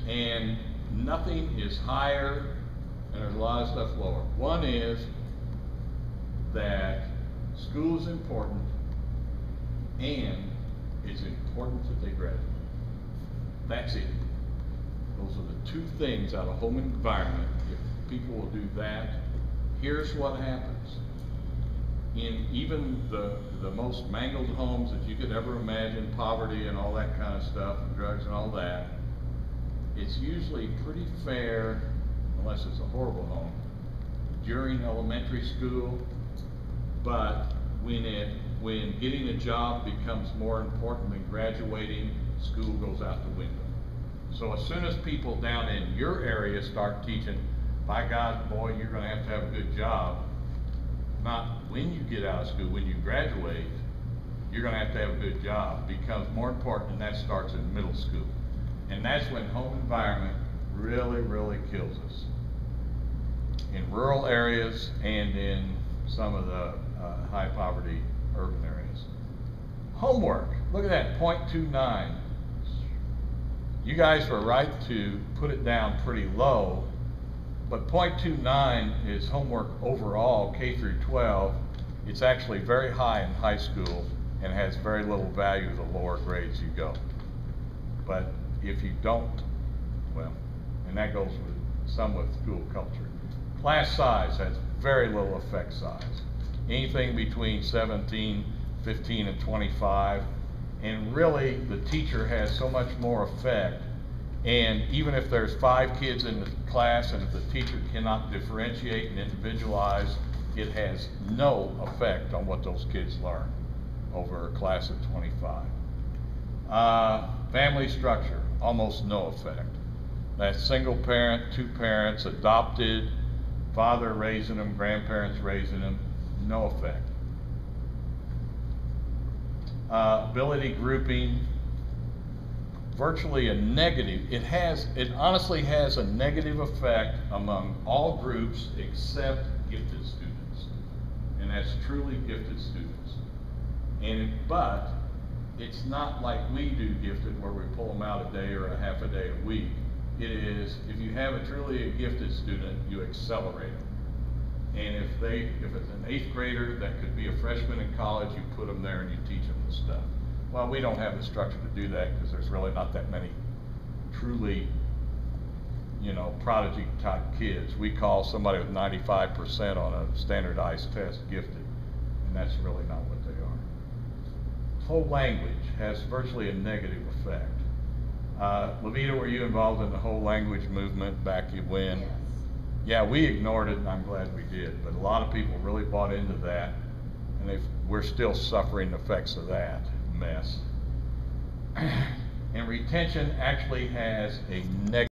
and nothing is higher, and there's a lot of stuff lower. One is that school is important, and it's important that they graduate. That's it. Those are the two things out of home environment. If people will do that, here's what happens. In even the most mangled homes that you could ever imagine, poverty and all that kind of stuff, and drugs and all that, it's usually pretty fair, unless it's a horrible home, during elementary school. But when getting a job becomes more important than graduating, school goes out the window. So as soon as people down in your area start teaching, by God, boy, you're going to have a good job, not when you get out of school, when you graduate, you're going to have a good job, becomes more important, and that starts in middle school. And that's when home environment really, really kills us. In rural areas and in some of the high poverty urban areas. Homework, look at that, 0.29. You guys were right to put it down pretty low, but 0.29 is homework overall, K through 12. It's actually very high in high school and has very little value the lower grades you go. But if you don't, well, and that goes with some with school culture. Class size has very little effect size. Anything between 17, 15, and 25. And really, the teacher has so much more effect. And even if there's 5 kids in the class, and if the teacher cannot differentiate and individualize, it has no effect on what those kids learn over a class of 25. Family structure, almost no effect. That's single parent, 2 parents, adopted, father raising them, grandparents raising them, no effect. Ability grouping, virtually a negative. It honestly has a negative effect among all groups except gifted students. And that's truly gifted students. But it's not like we do gifted where we pull them out a day or a half a day a week. It is, if you have truly a gifted student, you accelerate them. And if it's an 8th grader that could be a freshman in college, you put them there and you teach them the stuff. Well, we don't have the structure to do that because there's really not that many truly, prodigy type kids. We call somebody with 95% on a standardized test gifted, and that's really not what they are. Whole language has virtually a negative effect. Levita, were you involved in the whole language movement back when? Yes. Yeah, we ignored it, and I'm glad we did, but a lot of people really bought into that, and we're still suffering the effects of that mess. And retention actually has a negative